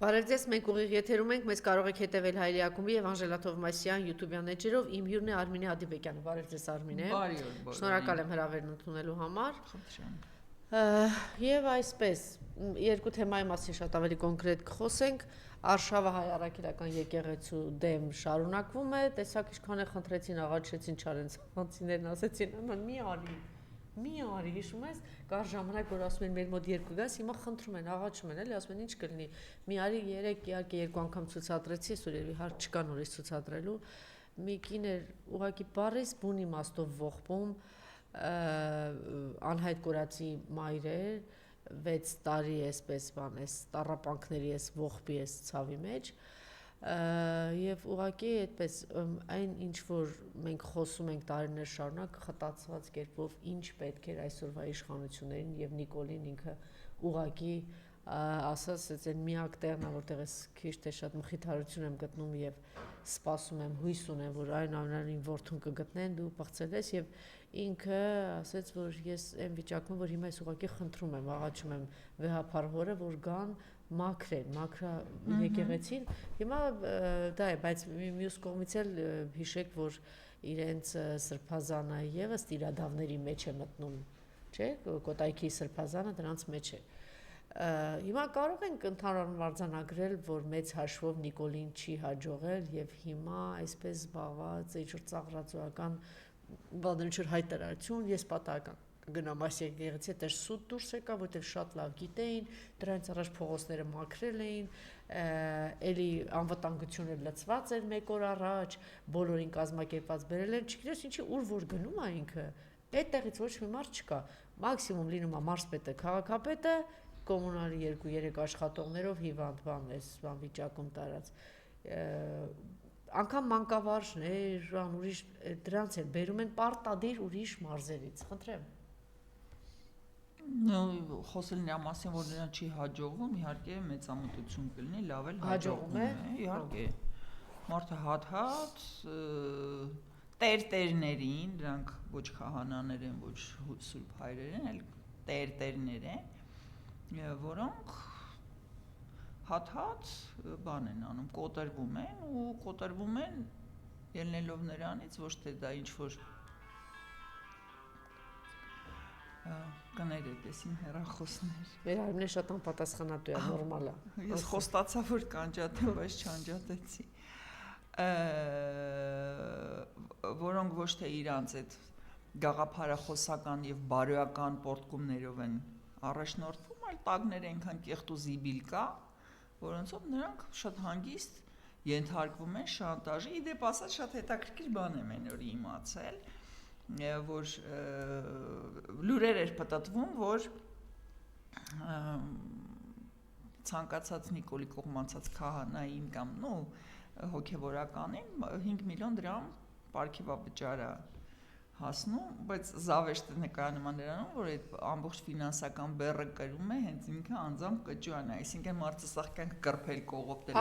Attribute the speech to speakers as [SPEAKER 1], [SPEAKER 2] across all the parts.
[SPEAKER 1] Բարև ձեզ, մենք ուղիղ եթերում ենք, մեզ կարող եք հետևել Հայելի ակումբի եւ Անժելա Թովմասյան YouTube-յան էջերով, իմ հյուրն է Արմինե Ադիբեկյանը, բարև ձեզ Արմինե։
[SPEAKER 2] Բարի օր։
[SPEAKER 1] Շնորհակալ եմ հրավերն ընդունելու համար։
[SPEAKER 2] Խնդրեմ։
[SPEAKER 1] Եվ այսպես, երկու թեմայի մասին շատ ավելի կոնկրետ կխոսենք, Արշավը հայ առաքելական եկեղեցու դեմ շարունակվում է, տեսակ ինչքան է խնդրեցին, աղաչեցին չարենցանցիներն, ասեցին, մի արի, հիշում ես, կար ժամանակ, որ ասում են մեր մոտ երկու գաս, հիմա խնդրում են, աղաչում են, էլի, ասում են ինչ կլինի, մի արի երեք իհարկե երկու անգամ ցուցադրեցի, այսօր երևի հարց չկա նորից ցուցադրելու, մի կին էր ուղղակի բառից բուն իմաստով ողբում, անհայտ կորածի մայր էր, 6 տարի էսպես բան, էս տառապանքների էս ողբի էս ցավի մեջ, եւ ուղղակի այդպես այն ինչ որ մենք խոսում ենք տարիներ շարունակ խտացված կերպով ինչ պետք էր այսօրվա իշխանություններին եւ Նիկոլին ինքը ուղղակի ասած այն միակ տեղն է որտեղ ես քիչ թե շատ մխիթարություն եմ գտնում եւ սպասում եմ հույս ունեմ որ այն ամենին որդուն կգտնեն դու պղծել ես եւ ինքը ասաց որ ես այն վիճակում որ հիմա ես ուղղակի խնդրում եմ աղաչում եմ վեհափար հորը որ գան մաքրա եկեղեցին հիմա դա է բայց մյուս կողմից էլ հիշեք որ իրենց սրբազանը եւս տիրադավների մեջ է մտնում չէ կոտայքի սրբազանը դրանց մեջ է հիմա կարող ենք ընդհանուր արձանագրել որ մեծ հաշվով Նիկոլին չի հաջողել եւ հիմա այսպես զբաղված է ծաղրածոական բանջար հայտարարություն ես պատահական գնամ այս եկեղեցի դեր սուտ դուրս եկա որտեղ շատ լավ գիտեին դրանց առաջ փողոցները մաքրել էին էլի անվտանգությունը լծված էր մեկ օր առաջ բոլորին կազմակերպած բերել են չգիտես ինչի ուր որ գնում է ինքը այդտեղից ոչ մի մարդ չկա մաքսիմում լինում է մարզպետը քաղաքապետը կոմունալի 2-3 աշխատողներով հիվանդ բան էս բան վիճակում տարած անգամ մանկավարժներ, ուրիշ դրանց են բերում են պարտադիր ուրիշ մարզերից, խնդրեմ։
[SPEAKER 2] Խոսել նրա մասին, որ նրան չի հաջողվում, իհարկե մեծամտություն կլինի, լավ էլ
[SPEAKER 1] հաջողվում է,
[SPEAKER 2] իհարկե։ Մարդը հատ-հատ տերտերներին, դրանք ոչ քահանաներ են, ոչ սուրբ հայրեր են, այլ տերտերներ են, որոնք հատ-հատ բան են անում, կոտրվում են ելնելով նրանից, ոչ թե դա ինչ-որ կներ էտեսին հեռախոսներ։
[SPEAKER 1] Մեր արմինը շատ անպատասխանատու է, նորմալ է։
[SPEAKER 2] Ես խոստացա, որ կանջատեմ, բայց չանջատեցի։ Որոնք ոչ թե իրանց այդ գաղափարախոսական եւ բարոյական պորտկումներով են առաջնորդվում, այլ տագներ այնքան կեղտ ու զիբիլ կա, որոնցով նրանք շատ հանգիստ ենթարկվում են շանտաժի, իդեպ ասած շատ հետաքրքիր բան եմ այն օրը իմացել, որ լուրեր էր պտտվում, որ ցանկացած Նիկոլի կողմացած քահանային կամ հոգևորականին 5 միլիոն դրամ պարգևավճար է հասնում, բայց զավեշտը նկարանում է նրանում, որ այդ ամբողջ ֆինանսական բեռը կրում է հենց ինքը անձամբ կճուան է, այսինքն մարդը սաղ կյանք կրփել, կողոպտել,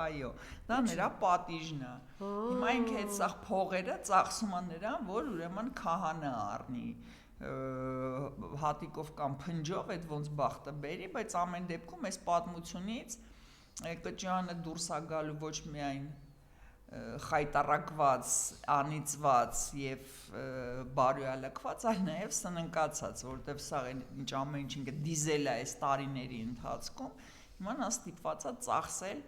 [SPEAKER 2] այո, դա նրա պատիժն է։ Հիմա ինքը այդ սաղ փողերը ծախսում է նրան, որ ուրեմն քահանա առնի հատիկով կամ փնջով այդ ոնց բախտը բերի, բայց ամեն դեպքում այս պատմությունից կճուանը դուրս է գալու ոչ միայն խայտարակված, անիծված եւ բարոյալքված, այլ նաեւ սննկացած, որտեւ սա ինչ ամեն ինչ ինքը դիզել է այս տարիների ընթացքում, հիմա նա ստիպված է ծախսել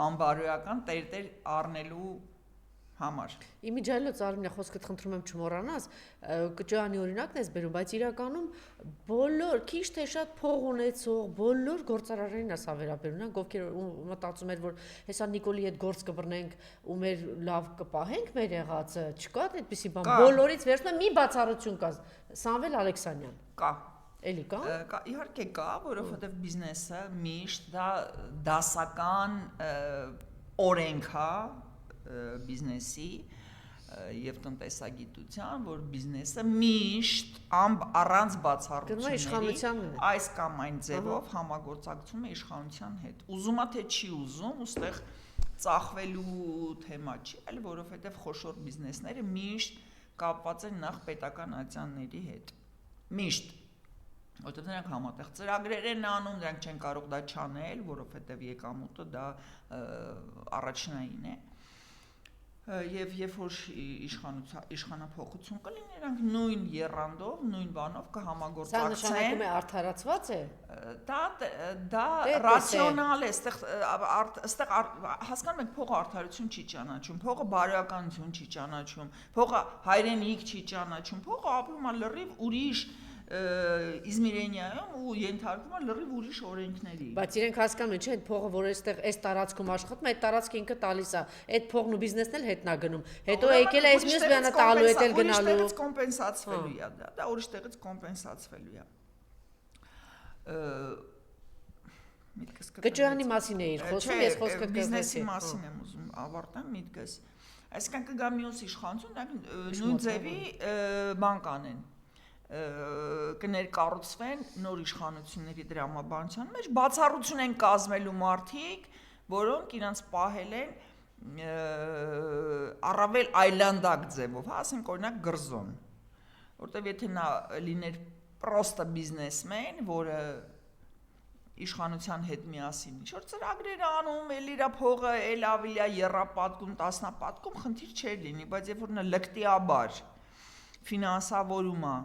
[SPEAKER 2] անբարոյական տերտեր առնելու համար։
[SPEAKER 1] Իմիջայլոց Արմինե խոսքդ խնդրում եմ չմոռանաս, կճոյանի օրինակն ես բերում, բայց իրականում բոլոր քիչ թե շատ փող ունեցող բոլոր գործարարներին է սա վերաբերում, նրանք ովքեր մտածում էր որ հեսա Նիկոլի հետ գործ կբռնենք ու մեր լավ կպահենք մեր եղածը, չկա այդպիսի բան, բոլորից վերջնա մի բացառություն կա, Սամվել Ալեքսանյան։
[SPEAKER 2] Կա։
[SPEAKER 1] Էլի կա։
[SPEAKER 2] Իհարկե կա, որովհետև բիզնեսը միշտ դա դասական օրենք է բիզնեսի եւ տնտեսագիտության, որ բիզնեսը միշտ առանց բացառությունների այս կամ այն ձևով համագործակցում է իշխանության հետ։ Ուզում է թե չի ուզում, ուստեղ ծախվելու թեմա չի, այլ որովհետեւ խոշոր բիզնեսները միշտ կապված են նախ պետական ատյանների հետ։ Միշտ որտեղ նրանք համատեղ ծրագրեր են անում, նրանք չեն կարող դա չանել, որովհետև եկամուտը դա առաջնային է։ Եվ երբ որ իշխանափոխություն կլինի, նրանք նույն եռանդով, նույն բանով կհամագործակցեն։
[SPEAKER 1] Սա նշանակում է արդարացված է։
[SPEAKER 2] Դա ռացիոնալ է, այստեղ հասկանում եք, փողը արդարություն չի ճանաչում, փողը բարոյականություն չի ճանաչում, փողը հայրենիք չի ճանաչում, փողը ապրում է լրիվ ուրիշ Իզմիրենիայում ու ենթարկվում է լրիվ ուրիշ օրենքների։
[SPEAKER 1] Բայց իրենք հասկանում են, չէ՞, այդ փողը, որ այստեղ այս տարածքում աշխատում է, այդ տարածքը ինքը տալիս է, այդ փողն ու բիզնեսն էլ հետնագնում։ Հետո եկել է այս մյուս բանը տալու, հետ էլ գնալու։
[SPEAKER 2] Ուրիշ տեղից կոմպենսացվելու է դա ուրիշ տեղից կոմպենսացվելու է։ Միտքս
[SPEAKER 1] Կճոյանի մասին էիր խոսում, ես խոսքը
[SPEAKER 2] բիզնեսի մասին եմ ուզում ավարտեմ միտքս։ Այսինքն կգա մյուս իշխանություն, նույն ձևի բան կանեն։ Կներկառուցվեն նոր իշխանությունների դրամաբանության մեջ բացառություն են կազմելու մարդիկ, որոնք իրանց պահել են առավել այլանդակ ձևով, ասենք օրինակ Գրզոն, որտեղ եթե նա լիներ պրոստը բիզնեսմեն, որը իշխանության հետ միասին ինչ-որ ծրագրեր անում, էլ իր փողը էլ ավելի եռապատկում, տասնապատկում, խնդիր չէր լինի, բայց երբ որ նա լկտիաբար ֆինանսավորում է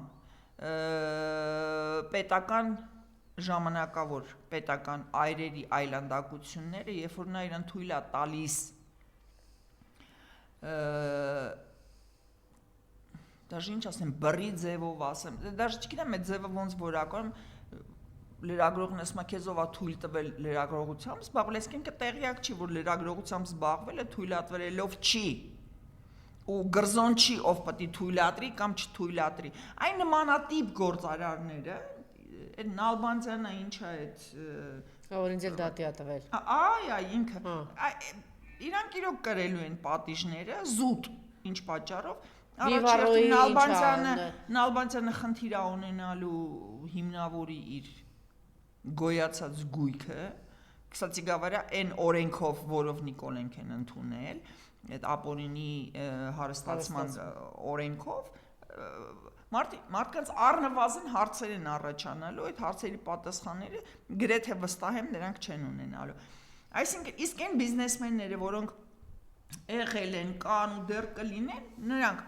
[SPEAKER 2] պետական ժամանակավոր պետական այրերի այլանդակությունները, երբ որ նա իրան թույլ է տալիս դաժե ինչ ասեմ, բռի ձևով ասեմ, դաժե չգիտեմ այդ ձևը ոնց որակում լրագրողն ասում է քեզով է թույլ տվել լրագրողությամբ զբաղվել, այսինքն տեղյակ չի, որ լրագրողությամբ զբաղվելը թույլատրելով չի ու Գրզոն չի, ով պետք է թույլատրի կամ չթույլատրի։ Այն նմանատիպ գործարարները, այդ Նալբանդյանը ինչա այդ
[SPEAKER 1] որ ինձ էլ դատի է տվել։
[SPEAKER 2] Այ, ինքը։ Իրանք իրոք կրելու են պատիժները, զուտ, ինչ պատճառով։ Նալբանդյանը խնդիր է ունենալու հիմնավորի իր գոյացած գույքը, կստացի գավարա այն օրենքով, որով Նիկոլենք են ընդունել, այդ ապօրինի հարստացման օրենքով մարդկանց առնվազն հարցեր են առաջանալու, այդ հարցերի պատասխանները գրեթե վստահ եմ նրանք չեն ունենալու։ Այսինքն իսկ այն բիզնեսմենները, որոնք եղել են, կան ու դեռ կլինեն, նրանք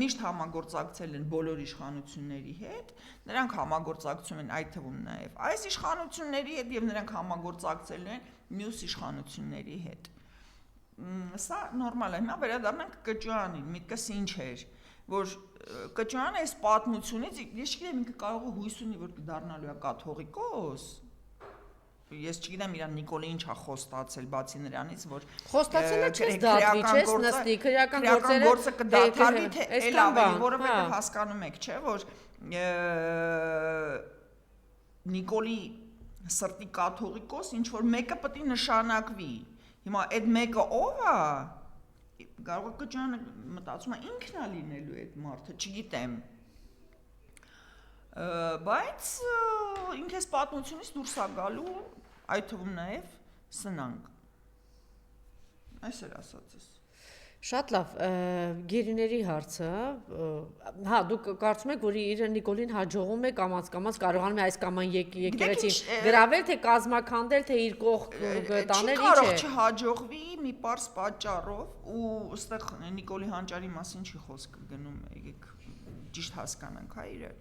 [SPEAKER 2] միշտ համագործակցել են բոլոր իշխանությունների հետ, նրանք համագործակցում են այդ թվում նաև այս իշխանությունների հետ եւ նրանք համագործակցել են մյուս իշխանությունների հետ։ Սա նորմալ է, հիմա վերադառնանք Կճոյանին, միտքս ինչ էր, որ Կճոյանը այս պատմությունից, ես չգիտեմ ինքը կարող է հույս ունի, որ կդառնալու է կաթողիկոս, ես չգիտեմ իրան Նիկոլը ինչ է խոստացել, բացի նրանից, որ
[SPEAKER 1] խոստացելը չես դատվի, չես նստի, քրեական
[SPEAKER 2] գործը կդադարվի, թե էլ ավելի, որովհետև հասկանում եք, չէ, որ Նիկոլի սրտի կաթողիկոս ինչ որ մեկը պետք է նշանակվի։ Հիմա այդ մեկը ով է, կարող է Կճոյանը մտածում է ինքն է լինելու այդ մարդը, չգիտեմ։ Բայց ինքը այս պատմությունից դուրս է գալու, այդ թվում նաև սնանկ։ Այս էր ասածս։
[SPEAKER 1] Շատ լավ, գերիների հարցը, հա, դուք կարծում եք, որ իր Նիկոլին հաջողում է կամաց կարողանում է այս կամ այն եկեղեցին գրավել, թե կազմաքանդել, թե իր կողք տանել, ինչ է։
[SPEAKER 2] Չի կարող չհաջողվի մի պարզ պատճառով ու այստեղ Նիկոլի հանճարի մասին չի խոսքը գնում, եկեք ճիշտ հասկանանք, հա, իրար։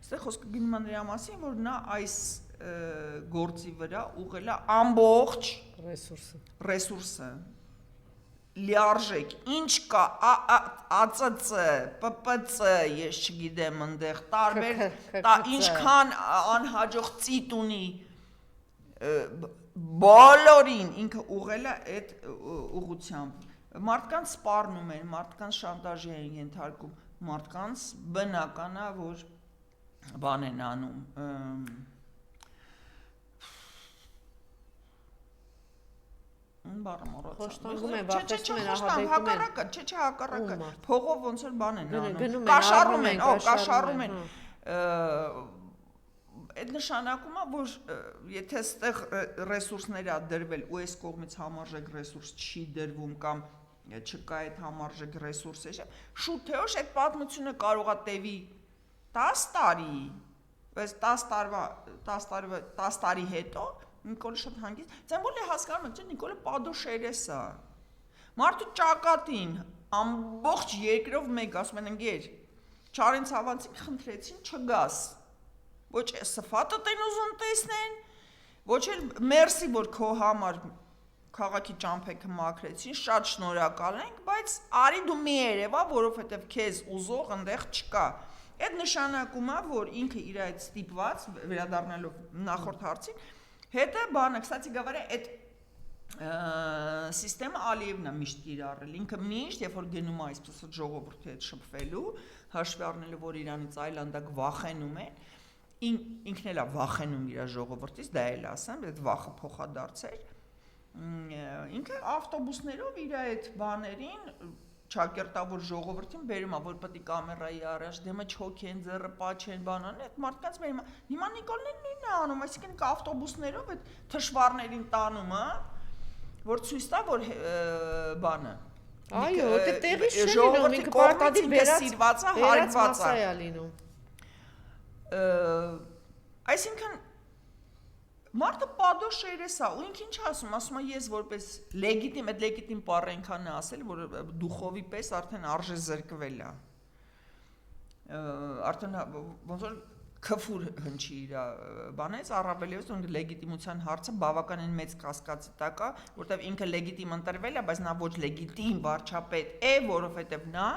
[SPEAKER 2] Այստեղ խոսքը գնում է նրա մասին, որ նա այս գործի վրա ուղղել է ամբողջ ռեսուրսը լիարժեք, ինչ կա ԱՑՑ, ՊՊՑ, ես չգիտեմ ընդեղ տարբեր, ինչքան անհաջող ծիտ ունի բոլորին ինքը ուղղել է այդ ուղղությամբ։ Մարդկանց սպառնում են, մարդկանց շանտաժի են ենթարկում, մարդկանց բնական է, որ բան են անում,
[SPEAKER 1] Խոշտանգում են, վախեցնում են, ահաբեկում են։
[SPEAKER 2] Չէ, հակառակը, փողով ոնց որ բան են անում, կաշառում են, այդ նշանակում է, որ եթե այստեղ ռեսուրսներ է դրվել ու այս կողմից համարժեք ռեսուրս չի դրվում կամ չկա այդ համարժեք ռեսուրսը, շուտ թե ոչ այդ պատմությունը կարող է տևի 10 տարի բայց 10 տարի հետո Նիկոլը շատ հանգիստ, ցեմ բոլի հասկանում եք, Նիկոլը падոշերես է։ Մարդու ճակատին ամբողջ երկրով մեկ ասում են ընկեր, Չարեն ցավանցին խնդրեցին չգաս։ Ոչ սփատը տեն ուզում տեսնեն, ոչ էլ մերսի որ քո համար քաղաքի ճամփեքը մաքրեցին, շատ շնորհակալ ենք, բայց արի դու մի երևա, որովհետև քեզ ուզող այնտեղ չկա։ Այդ նշանակում է, որ ինքը իր այդ ստիպված վերադառնալով նախորդ հարցին, հետը բանը, կստացի գավառը այդ սիստեմը Ալիևն է միշտ կիրառել, ինքը միշտ, երբ որ գնում է այսպես ժողովրդի հետ շփվելու, հաշվի առնելով, որ իրանից այլանդակ վախենում են, ինքն էլ է վախենում իր ժողովրդից, դա էլ ասեմ, այդ վախը փոխադարձեր, ինքը ավտոբուսներով իր այդ բաներին ճակերտավոր ժողովրդին բերում է, որ պետք է կամերայի առաջ դեմը չոքեն, ձեռը պաչեն, բանան, այդ մարդկանց բերում է։ Հիմա Նիկոլն էլ նույնն է անում, այսինքն ավտոբուսներով այդ թշվառներին տանում է, որ ցույց տա, որ բանը։
[SPEAKER 1] Այո, դա տեղի շրջանում ինքը պարտադիր
[SPEAKER 2] սիրված է, հարգված է
[SPEAKER 1] լինում։
[SPEAKER 2] Այսինքն մարդը падոշերես է, ու ինքը ինչ ասում է ես որպես լեգիտիմ, այդ լեգիտիմ բառենքան է ասել, որ դուխովի պես արդեն արժե զրկվել է։ Արդեն ոնց որ քֆուր հնչի իր բանից, առավելևս ու լեգիտիմության հարցը բավականին մեծ կասկածի տակ է, որտեղ ինքը լեգիտիմ ընտրվել է, բայց նա ոչ լեգիտիմ վարչապետ է, որովհետև նա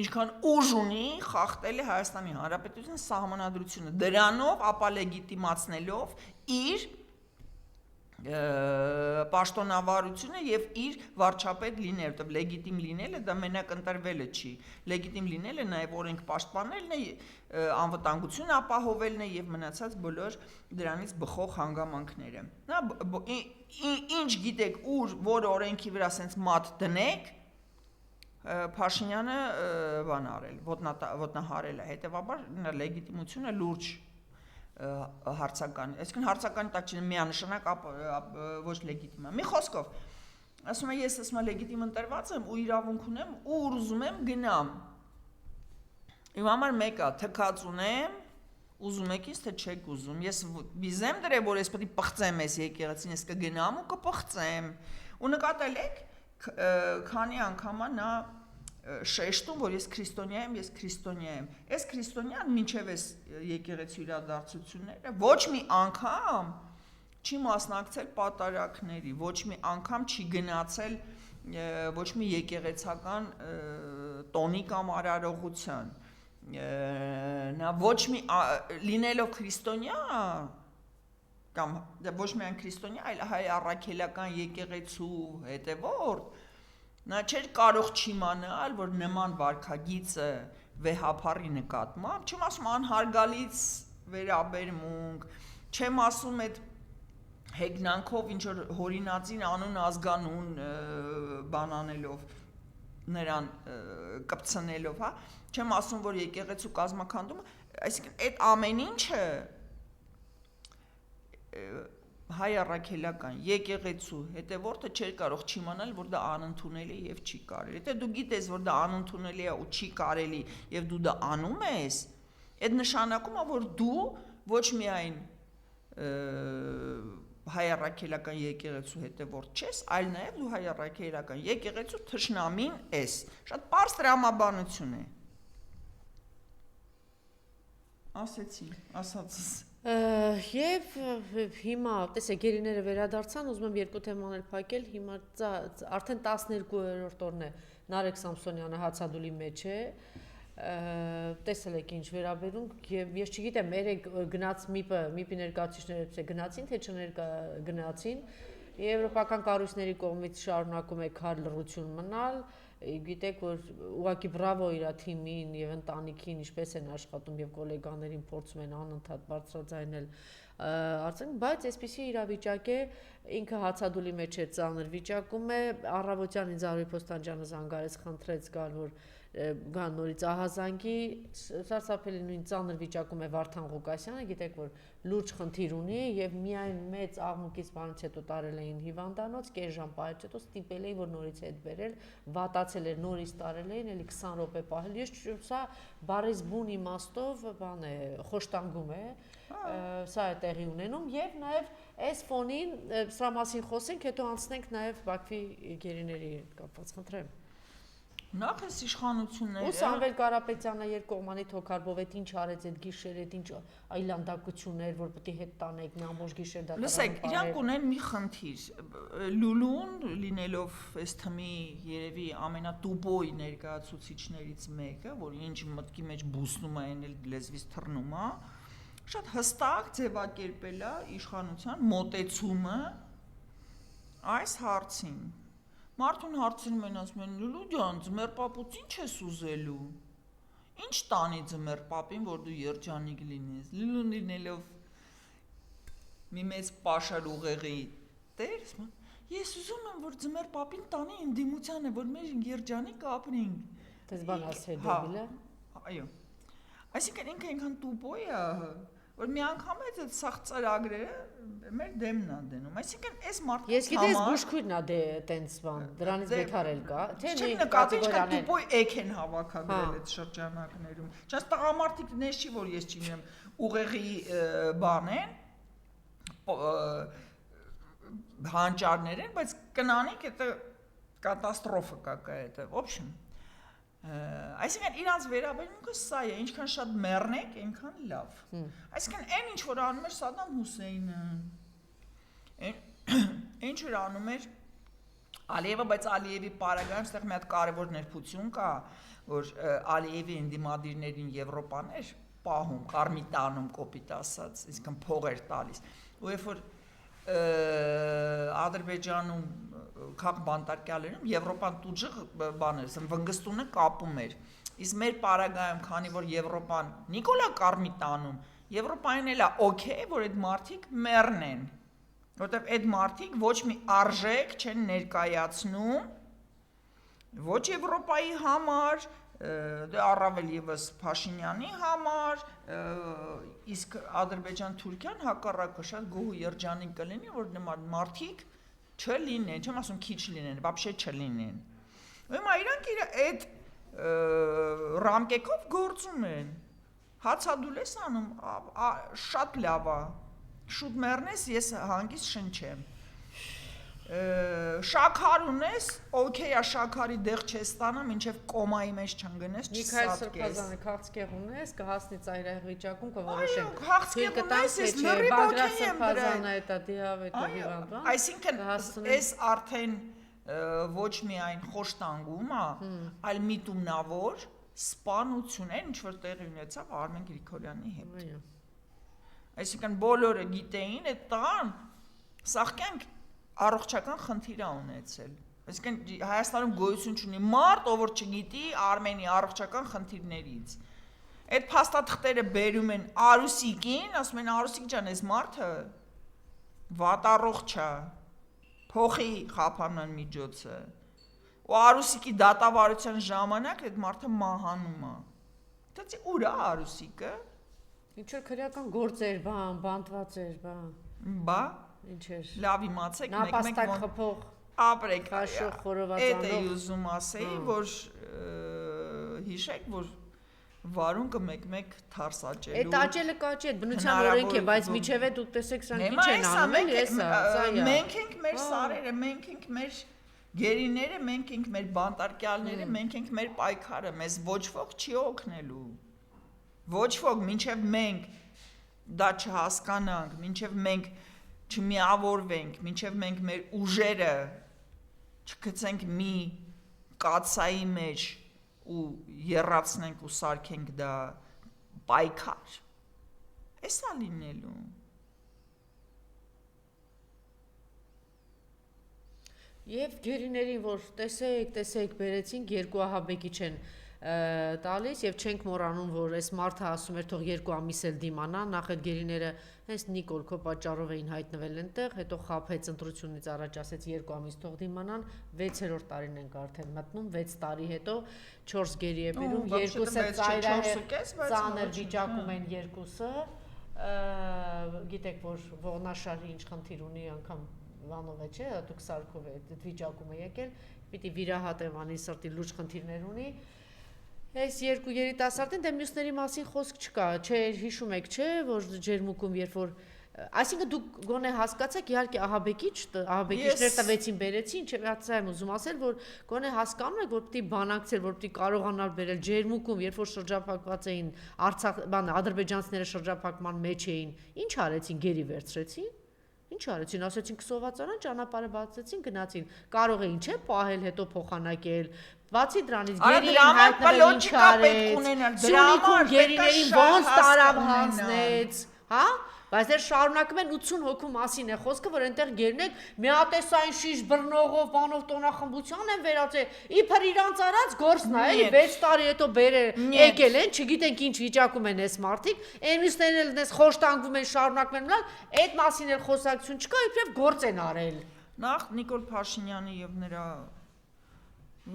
[SPEAKER 2] ինչքան ուժ ունի խախտել է Հայաստանի Հանրապետության սահմանադրությունը, դրանով ապա լեգիտիմացնելով իր պաշտոնավարությունը եւ իր վարչապետ լինելը, որտեղ լեգիտիմ լինելը դա մենակ ընտրվելը չի, լեգիտիմ լինելը նաեւ օրենք պաշտպանելն է, անվտանգություն ապահովելն է եւ մնացած բոլոր դրանից բխող հանգամանքները։ Նա ինչ գիտեք, ուր որ օրենքի վրա ասենց մատ դնեք, Փաշինյանը բան արել, ոտնահարել է, հետեւաբար լեգիտիմությունը լուրջ հարցական, այսինքն հարցականի տակ չի միանշանակ ոչ լեգիտիմ է։ Մի խոսքով, ասում եմ ես ասում եմ լեգիտիմ ընտրված եմ ու իրավունք ունեմ ու ուզում եմ գնամ։ Իմ համար մեկ է, թքած ունեմ, ուզում եք ինձ թե չեք ուզում։ Ես վիզեմ դրե, որ ես պետք է պղծեմ ես եկեղեցին, ես կգնամ ու կպղծեմ։ Ու նկատել եք, քանի անգամ նա շեշտում, որ ես քրիստոնյա եմ, ես քրիստոնյա եմ։ Այս քրիստոնյան մինչև այս եկեղեցու իրադարձությունները ոչ մի անգամ չի մասնակցել պատարակների, ոչ մի անգամ չի գնացել ոչ մի եկեղեցական տոնի կամ արարողության։ Նա ոչ մի լինելով քրիստոնյա կամ ոչ միայն քրիստոնյա, այլ հայ առաքելական եկեղեցու հետևորդ, նա չէր կարող չիմանալ, որ նման վարքագիծը վեհափառի նկատմամբ, չեմ ասում անհարգալից վերաբերմունք, չեմ ասում այդ հեգնանքով ինչ որ հորինածին անուն ազգանուն բանանելով նրան կպցնելով, հա, չեմ ասում, որ եկեղեցու կազմակերպումը, այսինքն այդ ամեն ինչը հայ առաքելական եկեղեցու հետևորդը չէր կարող չիմանալ, որ դա անընդունելի եւ չի կարելի։ Եթե դու գիտես, որ դա անընդունելի է ու չի կարելի եւ դու դա անում ես, այդ նշանակում է, որ դու ոչ միայն հայ առաքելական եկեղեցու հետևորդ չես, այլ նաեւ դու հայ առաքելական եկեղեցու թշնամին ես։ Շատ պարզ տրամաբանություն է։ Ասեցի, ասածս։
[SPEAKER 1] Եվ հիմա, տեսեք, գերիները վերադարձան, ուզում եմ երկու թեմաներ փակել, հիմա արդեն 12-րդ օրն է Նարեկ Սամսոնյանը հացադուլի մեջ է, տեսել եք ինչ վերաբերում, եւ ես չգիտեմ, երեք գնաց ՄԻՊ-ի ներկայացուցիչները գնացին, թե չգնացին, եվրոպական կառույցների կողմից շարունակում է քար լռություն մնալ, գիտեք, որ ուղղակի բրավո իր թիմին եւ ընտանիքին ինչպես են աշխատում եւ գոլեգաներին փորձում են անընդհատ բարձրաձայնել արցանք, բայց այսպիսի իրավիճակ է, ինքը հացադուլի մեջ է ծանր վիճակում է, առավոտյան ինձ Արոյ Փոստանջյանը զանգարեց, խնդրեց գալ, որ գան նորից ահազանգի, սարսափելի նույն ծանր վիճակում է Վարդան Ղուկասյանը, գիտեք որ լուրջ խնդիր ունի եւ միայն մեծ աղմուկից բանից հետո տարել էին հիվանդանոց, կես ժամ պահից հետո ստիպել էին որ նորից հետ բերել, վատացել էր նորից տարել էին, էլի 20 րոպե պահել, ես սա բարիս բուն իմաստով բան է, խոշտանգում է, սա է տեղի ունենում եւ նաեւ այս ֆոնին սրա մասին խոսենք, հետո անցնենք նաեւ Բաքվի գերիների կապված, խնդրեմ։
[SPEAKER 2] Նախ էս իշխանությունները
[SPEAKER 1] ու Սամվել Կարապետյանը երկկողմանի թոքարբով այդ ինչ արեց այդ գիշեր, այդ ինչ այլանդակություններ, որ պետք է հետ տանեք, մի ամբողջ գիշեր դա։
[SPEAKER 2] Լսեք, իրանք ունեն մի խնդիր։ Լուլուն լինելով այս թմի երևի ամենատուբոյ ներկայացուցիչներից մեկը, որ ինչ մտքի մեջ բուսնում է, այն էլ լեզվից թռնում է, շատ հստակ ձևակերպել է իշխանության մոտեցումը այս հարցին։ Մարդուն հարցնում են, ասում են, Լուլու ջան, ձմեռ պապուց ինչ ես ուզելու։ Ինչ տանի ձմեռ պապին, որ դու երջանիկ լինես։ Լուլուն լինելով մի մեծ պաշար ուղեղի տեր, ես ուզում եմ, որ ձմեռ պապին տանի ընդդիմությանը, որ մեր երջանիկ ապրենք։
[SPEAKER 1] Դες բան ասել դեպիլը։
[SPEAKER 2] Այո։ Այսինքն ինքը այնքան տուպոյ է, որ մի անգամ այդ սաղ ծրագրերը մեր դեմն է դնում։ Այսինքն այս մարդկանց
[SPEAKER 1] Ես գիտես բուժքույրն է տենց բան, դրանից բետարել կա, թե մի կատեգորիաներ։
[SPEAKER 2] Տուպոյ էք են հավաքագրել այդ շրջանակներում։ Չաս տղամարդիկ նես չի, որ ես չինեմ ուղեղի բան են, հանճարներ են, բայց կնանիք это կատաստրոֆա какая-то, в общем։ Այսինքն իրանց վերաբերմունքը սա է, ինչքան շատ մեռնեք, այնքան լավ։ Այսինքն այն ինչ որ անում էր Սադամ Հուսեյնը, ինչ որ անում էր Ալիևը, բայց Ալիևի պարագայում այստեղ մի հատ կարևոր ներբություն կա, որ Ալիևի ընդդիմադիրներին Եվրոպան էր պահում, կարմիտանում կոպիտ ասած, այսինքն փող էր տալիս։ Ու երբ որ Ադրբեջանում քաղաք բանտարկյալերում Եվրոպան տուժղ բաներ, վնգստունը կապում էր։ Իսկ մեր պարագայում, քանի որ Եվրոպան Նիկոլա Կարմիտանում, Եվրոպային էլ է օքեյ, որ այդ մարդիկ մեռնեն, որտեվ այդ մարդիկ ոչ մի արժեք չեն ներկայացնում, ոչ Եվրոպայի համար, դե առավել եւս Փաշինյանի համար, իսկ Ադրբեջան-Թուրքիան հակառակը շատ գոհ երջանիկ կլինի, որ նման մարդիկ չլինեն, չեմ ասում քիչ լինեն, вообще չլինեն։ Հիմա իրանք այդ ռամկեքով գործում են։ Հացադուլ ես անում, շատ լավ է։ Շուտ մեռնես, ես հանգիստ շնչեմ։ Շաքար ունես, օքեյ է, շաքարի դեղ չես տանա, մինչև կոմայի մեջ չընկնես,
[SPEAKER 1] Միքայել Սրբազանը քաղցկեղ ունես, կհասնի ծայրահեղ վիճակում կորոշենք։
[SPEAKER 2] Քաղցկեղ ունես, ես լրիվ օքեյ եմ
[SPEAKER 1] դրան։ Դա դիաբետը հիվանդան։
[SPEAKER 2] Այսինքն այս արդեն ոչ միայն խոշտանգում է, այլ միտումնավոր սպանություն է, ինչ որ տեղի ունեցավ Արմեն Գրիգորյանի հետ։ Այսինքն բոլորը գիտեին, այդ տղան սաղկյանք առողջական խնդիր է ունեցել։ Այսինքն Հայաստանում գոյություն չունի մարդ, ով որ չգիտի Արմենի առողջական խնդիրներից։ Այդ փաստաթղթերը բերում են Արուսիկին, ասում են Արուսիկ ջան, այս մարդը վատ առողջ է, փոխի խափանման միջոցը։ Ու Արուսիկի դատավարության ժամանակ այդ մարդը մահանում է։ Դա ուր է Արուսիկը։
[SPEAKER 1] Ինչ որ քրեական գործեր, բանտված էր,
[SPEAKER 2] Բա
[SPEAKER 1] ինչ էր։
[SPEAKER 2] Լավ իմացեք,
[SPEAKER 1] նապաստակ խփող
[SPEAKER 2] ապրեք։
[SPEAKER 1] քաշող խորովածանով։
[SPEAKER 2] Էդ է ուզում ասեի, որ հիշեք, որ վարունկը մեկ-մեկ թարս աճելու։
[SPEAKER 1] Այդ աճելը կաճի, այդ բնության օրենք է, բայց միջև է դուք տեսեք սրանք ինչ են անում, էսա, սա է։
[SPEAKER 2] Մենք ենք մեր սարերը, մենք ենք մեր գերիները, մենք ենք մեր բանտարկյալները, մենք ենք մեր պայքարը, մեզ ոչ ոք չի օգնելու։ Ոչ ոք, մինչև մենք դա չհասկանանք, մինչև մենք չմիավորվենք, մինչև մենք մեր ուժերը չգցենք մի կացայի մեջ ու երացնենք ու սարքենք դա պայքար, էս է լինելու։
[SPEAKER 1] Եվ գերիներին, որ տեսեք, բերեցինք երկու ահաբեկիչ են տալիս եւ չենք մոռանում, որ այս մարդը ասում էր թող 2 ամիս էլ դիմանա, նախ այդ գերիները հենց Նիկոլ քո պատճառով էին հայտնվել այնտեղ, հետո խաբեց ընտրությունից առաջ ասեց 2 ամիս թող դիմանան, 6-րդ տարին ենք արդեն մտնում, 6 տարի հետո 4 գերի է բերում, երկուսը ծանր վիճակում են երկուսը, գիտեք որ ողնաշարի ինչ խնդիր ունի անգամ Վանովը չէ, դուք Սարգով է այդ վիճակում է եկել, պիտի վիրահատեմ անի սրտի լուրջ խնդիրներ ունի։ Այս երկու երիտասարդին դե մյուսների մասին խոսք չկա, չէ, հիշում եք, չէ, որ ջերմուկում երբ որ այսինքն դուք գոնե հասկացաք, իհարկե ահաբեկիչներ տվեցին, բերեցին, չէ, եմ ուզում ասել, որ գոնե հասկանում եք, որ պիտի բանակցել, որ պիտի կարողանալ բերել ջերմուկում, երբ որ շրջափակված էին ադրբեջանցիները շրջափակման մեջ էին, ինչ արեցին, գերի վերցրեցին։ Ինչ արեցին, ասեցին քսոված արան, ճանապարհը բացեցին, գնացին։ Կարող էին, չէ, պահել, հետո փոխանակել։ Բացի դրանից գերիին հայտնվել ինչ արեց։ Սյունիքում գերիներին ոնց տարավ հանձնեց, հա? Բայց դեռ շարունակում են 80 հոգու մասին է խոսքը, որ այնտեղ գերնեք միատեսային շիշ բռնողով, բանով տոնախմբության են վերածել։ Իբր իրանց արած գործն է, էլի 6 տարի հետո եկել են, չգիտենք ինչ վիճակում են այս մարդիկ, այնուստեն էլ դες խոշտանգվում են, շարունակում են մնալ, այդ մասին էլ խոսակցություն չկա, իբրև գործ են արել։
[SPEAKER 2] Նախ Նիկոլ Փաշինյանի եւ նրա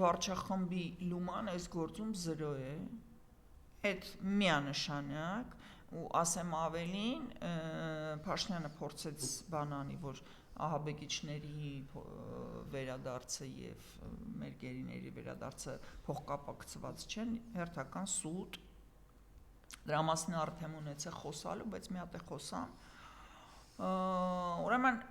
[SPEAKER 2] վարչախմբի լուման այս գործում 0 է։ Այդ միանշանակ ու ասեմ ավելին, Փաշինյանը փորձեց բանանի, որ ահաբեկիչների վերադարձը եւ մեր գերիների վերադարձը փոխկապակցված չեն, հերթական սուտ դրա մասին արդեն ունեցա խոսալու, բայց մի հատ է խոսամ։ Ուրեմն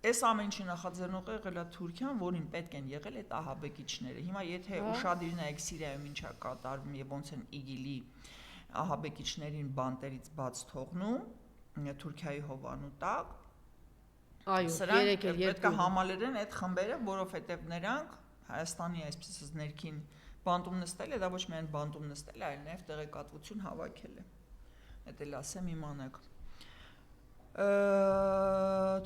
[SPEAKER 2] այս ամեն ինչի նախաձեռնողը եղել է Թուրքիան, որին պետք են եղել այդ ահաբեկիչները։ Հիմա եթե ուշադիր նայեք Սիրիայում ինչա կատարվում եւ ոնց են ԻԳԻԼ-ի ահաբեկիչներին բանտերից բաց թողնում Թուրքիայի հովանու տակ,
[SPEAKER 1] այո,
[SPEAKER 2] սրանք պետք է համալրեն այդ խմբերը, որովհետեւ նրանք Հայաստանի այսպես ներքին բանտում նստել է, դա ոչ միայն բանտում նստել է, այլ նաեւ տեղեկատվություն հավաքել է։ Դա էլ ասեմ իմանաք։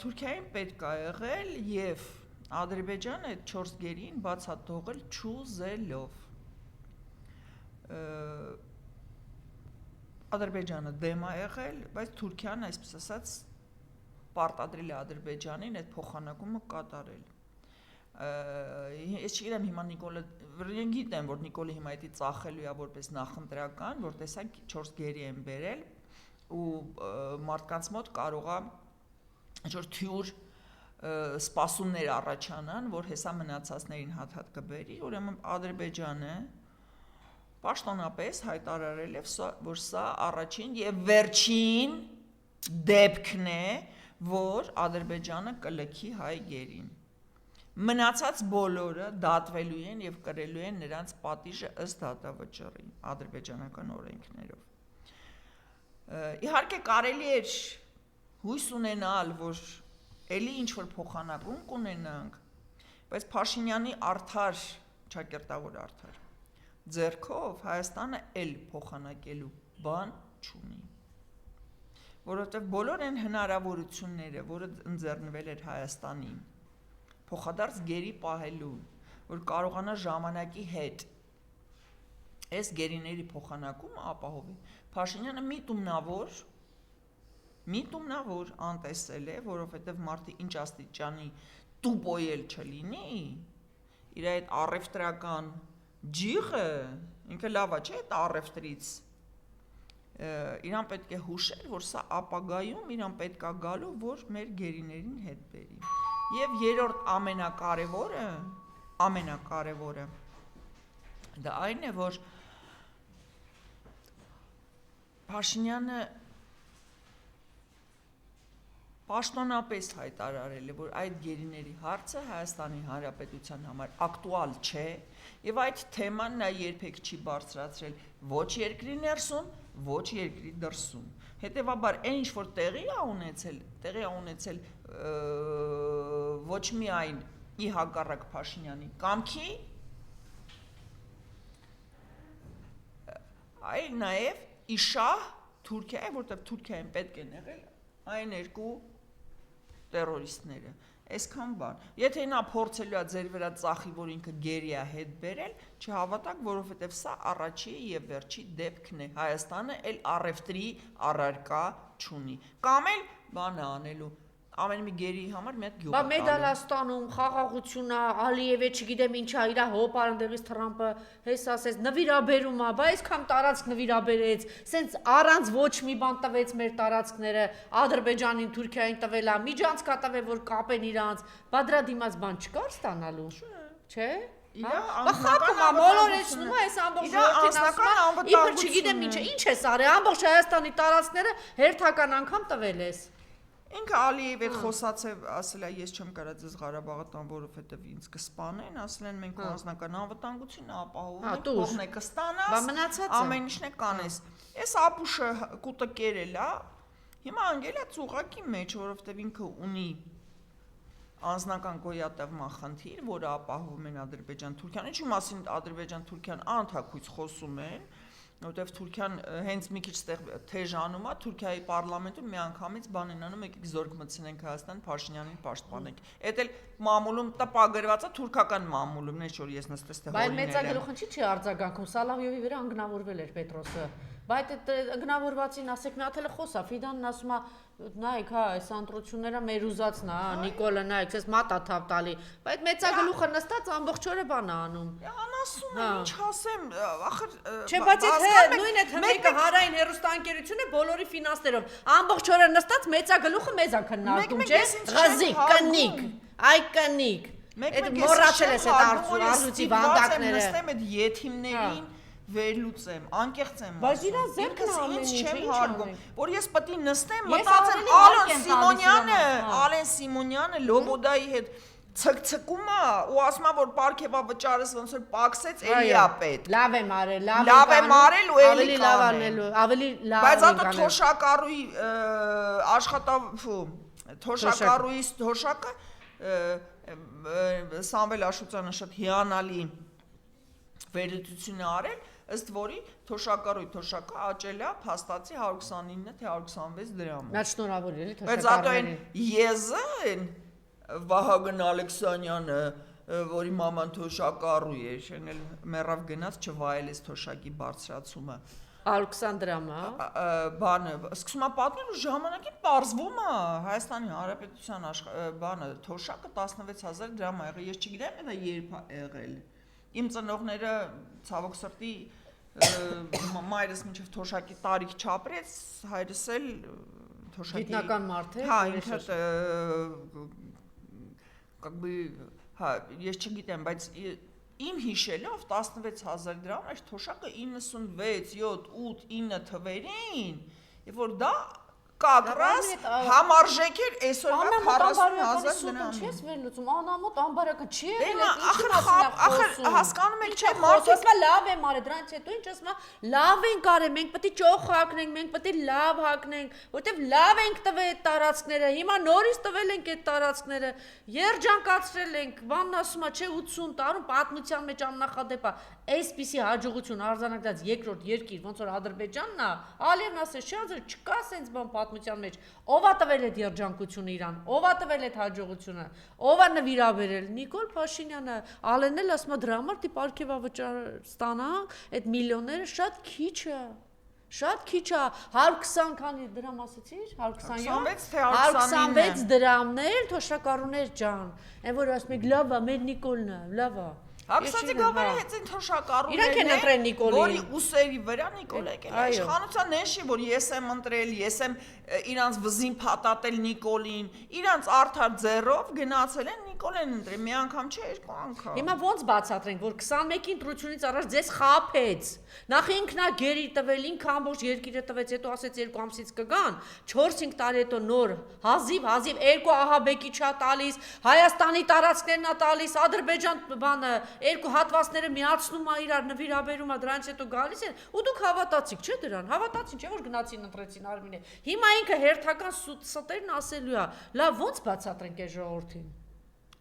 [SPEAKER 2] Թուրքիային պետք է եղել եւ Ադրբեջանը այդ 4 գերին բացաթողել չուզելով։ Ադրբեջանը դեմ է եղել, բայց Թուրքիան, այսպես ասած, պարտադրել է Ադրբեջանին այդ փոխանակումը կատարել։ Ես չգիտեմ հիմա Նիկոլը, գիտեմ, որ Նիկոլը հիմա դա ծախելու է որպես նախընտրական, որ տեսակ 4 գերի են բերել ու մարդկանց մոտ կարողա ինչ-որ թյուր սպասումներ առաջանան, որ հեսա մնացածներին հատ-հատ կբերի, ուրեմն Ադրբեջանը պաշտոնապես հայտարարել է, որ սա առաջին եւ վերջին դեպքն է, որ Ադրբեջանը կլքի հայ գերին։ Մնացած բոլորը դատվելու են եւ կրելու են նրանց պատիժը ըստ դատավճռի ադրբեջանական օրենքներով։ Իհարկե կարելի էր հույս ունենալ, որ էլի ինչ-որ փոխանակում կունենանք, բայց Փաշինյանի արդար, ճակերտավոր արդար, ձեռքով Հայաստանը էլ փոխանակելու բան չունի, որովհետև բոլոր այն հնարավորությունները, որը ընձեռնվել էր Հայաստանին, փոխադարձ գերի պահելու, որ կարողանա ժամանակի հետ այս գերիների փոխանակումը ապահովի, Փաշինյանը միտումնավոր անտեսել է, որովհետև մարդը ինչ աստիճանի տուպոյել չլինի, իր այդ առևտրական ջիղը, ինքը լավ է, չէ, այդ առևտրից, իրան պետք է հուշել, որ սա ապագայում իրան պետք է գալու, որ մեր գերիներին հետ բերի։ Եվ երրորդ ամենակարևորը, դա այն է, որ Փաշինյանը պաշտոնապես հայտարարել է, որ այդ գերիների հարցը Հայաստանի Հանրապետության համար ակտուալ չէ, եւ այդ թեման նա երբեք չի բարձրացրել ոչ երկրի ներսում, ոչ երկրի դրսում։ Հետևաբար այն ինչ որ տեղի է ունեցել ոչ միայն ի հակառակ Փաշինյանի կամքի, այլ նաեւ իշահ Թուրքիայի, որտեղ Թուրքիային պետք են եղել այն երկու տերորիստները։ Այսքան բան։ Եթե նա փորձելու է ձեր վրա ծախի, որ ինքը գերի է հետ բերել, չհավատակ, որովհետև սա առաջի եւ վերջի դեպքն է։ Հայաստանը էլ առևտրի առարկա չունի։ Կամ էլ բանը անելու ամեն մի գերի համար մի հատ գյուղ։
[SPEAKER 1] Բա մեդալ է ստանում, խաղաղություն է, Ալիևը չգիտեմ ինչ է, իր հոп արնդեղից Թրամփը հես ասեց նվիրաբերում է, բա այսքան տարածք նվիրաբերեց, սենց առանց ոչ մի բան տվեց մեր տարածքները, Ադրբեջանին, Թուրքիային տվել է, միջանցքա տվել որ կապեն իրանց, բա դրա դիմաց բան չկար ստանալու։ Չէ։ Խապում է, մոլորեցնում է այս ամբողջ ժողովրդին ասում է, իբր չգիտեմ ինչ ես արել, ամբողջ Հայաստանի տարածքները հերթական անգամ տվել ես։
[SPEAKER 2] Ինքը Ալիևը խոսած է, ասել է ես չեմ կարա ձեզ Ղարաբաղը տան, որովհետև ինձ կսպանեն, ասել են մենք անձնական անվտանգությունը ապահովում ենք, փողն է կստանաս, ամեն ինչն է կանես։ Այս ապուշը կուտը կերել է, հիմա անգել է ծուղակի մեջ, որովհետև ինքը ունի անձնական գոյատևման խնդիր, որը ապահովում են Ադրբեջան-Թուրքիան, ինչի մասին Ադրբեջան-Թուրքիան անթակույց խոսում են, որտեվ Թուրքիան հենց մի քիչ ստեղ թեժանում է, Թուրքիայի պարլամենտում մի անգամից բան են անում, եկեք զորք մտցնենք Հայաստան, Փաշինյանին պաշտպանենք։ Էդ էլ մամուլում տպագրված է թուրքական մամուլումն է, որ ես նստես թե հորինել եմ։
[SPEAKER 1] Բայց մեծագլուխն չի արձագանքում, Սալավիովի վրա անգնավորվել էր Պետրոսը։ Բայց այդ անգնավորվածին ասեք մի հատ էլ խոսա, Ֆիդանն ասում է նայեք, հա, այս ընտրությունները մեր ուզածն է, Նիկոլը նայեք, ես մատա թափ տալի, բայց մեծագլուխը նստած ամբողջ օրը բան է անում։
[SPEAKER 2] Անասում եմ, ինչ ասեմ, ախր
[SPEAKER 1] Չէ, բայց այդ նույն է թմեկը հարային հերոստանգերությունը բոլորի ֆինանսներով, ամբողջ օրը նստած մեծագլուխը մեզ է քննարկում, չէ՞, ղզիկ, կնիկ, այ կնիկ։ Այդ մոռացել ես այդ արծուծի վանդակները։
[SPEAKER 2] Նստեմ այդ եթիմներին վերլուծեմ, անկեղծ եմ ասում։
[SPEAKER 1] Բայց իրա զերքն է ամեն ինչ,
[SPEAKER 2] չեմ հարգում, որ ես պետք է նստեմ,
[SPEAKER 1] Ես
[SPEAKER 2] մտածեմ Ալեն Սիմոնյանը Լոբոդայի հետ ցկցկում է ու ասում է որ պարքեվա վճարես ոնց որ պակսեց էլի է պետք։
[SPEAKER 1] Լավ եմ արել,
[SPEAKER 2] լավ եմ արել ու էլի
[SPEAKER 1] լավ անելու, ավելի լավ։
[SPEAKER 2] Բայց հատը թոշակառուի թոշակառուի թոշակը Սամվել Աշոտյանը շատ հիանալի վերլուծություն է արել, ըստ որի թոշակառուի թոշակը աճել է փաստացի 129 թե 126 դրամ։
[SPEAKER 1] Նա շնորհավոր էլի
[SPEAKER 2] Բայց հատո այն եզն Վահագն Ալեքսանյանը, որի մաման թոշակառու է, շենել մեռավ գնաց չվայելեց թոշակի բարձրացումը։
[SPEAKER 1] 120 դրամ է։
[SPEAKER 2] Բանը, սկսում է պատմել ու ժամանակին պարզվում է Հայաստանի Հանրապետության բանը թոշակը 16000 դրամ է եղել, ես չգիտեմ դա երբ է եղել։ Իմ ծնողները ցավոք սրտի մայրս մինչև թոշակի տարիք չապրեց, հայրս էլ թոշակի
[SPEAKER 1] գիտնական մարդ է։
[SPEAKER 2] Հա, ինքը как бы, հա, ես չգիտեմ, բայց իմ հիշելով 16000 դրամ, այս թոշակը 96, 7, 8, 9 թվերին, երբ որ դա կակրաս համարժեք էր այսօրվա 40000 դրամ։
[SPEAKER 1] Չես վերլուծում, անամոտ ամբարական չի եղել,
[SPEAKER 2] ախր հասկանում եք, չէ,
[SPEAKER 1] մարդը լավ եմ արել, դրանից հետո ինչ ասում է, լավ ենք արել, մենք պետք է ճոխ հագնենք, մենք պետք է լավ հագնենք, որտեվ լավ ենք տվել այդ տարածքները, հիմա նորից տվել ենք այդ տարածքները, երջանկացրել ենք, բանն ասում է, չէ, 80 տարում պատմության մեջ աննախադեպ է, այսպիսի հաջողություն արձանագրած երկրորդ երկիր, ոնց որ Ադրբեջանն է, Ալիևն ասեց, չէ, չկա սենց բան պատմության մեջ, ով է տվել այդ երջանկությունը իրան, ով է տվել այդ հաջողությունը, ով է նվիրաբերել, Նիկոլ Փաշինյանը, Ալենն էլ ասում է դրա համար դի պարգևա վճար ստանանք, այդ միլիոնները շատ քիչ է։ Շատ քիչ է, 120 քանի դրամ ասեցիր, 126 դրամներ, թոշակառուներ ջան, այն որ ասում եք լավ է, մեր Նիկոլն է, լավ է։
[SPEAKER 2] Հակսացի գավերը հետ են թոշակառուներն են, որի ուսերի վրա Նիկոլ եկել է, իշխանության նեշի, որ ես եմ ընտրել, ես եմ իրանց վզին փաթաթել Նիկոլին, իրանց արդար ձեռով գնացել են Նիկոլ են ընտրել, մի անգամ չէ, երկու անգամ։
[SPEAKER 1] Հիմա ոնց բացատրենք, որ 21-ի ընտրությունից առաջ ձեզ խաբեց, նախ ինքն է գերի տվել, ինքը ամբողջ երկիրը տվեց, հետո ասեց 2 ամսից կգան, 4-5 տարի հետո նոր, հազիվ 2 ահաբեկի չա տալիս, Հայաստանի տարածքներն է տալիս, Ադրբեջան բանը, 2 հատվածները միացնում է իրար, նվիրաբերում է, դրանից հետո գալիս են, ու դուք հավատացիք, չէ՞ դրան, հավատացին, չէ՞ որ գնացին ընտրեցին Արմինե։ Հիմա ինքը հերթական ստերն ասելու է, լավ ոնց բացատրենք այս ժողովրդին։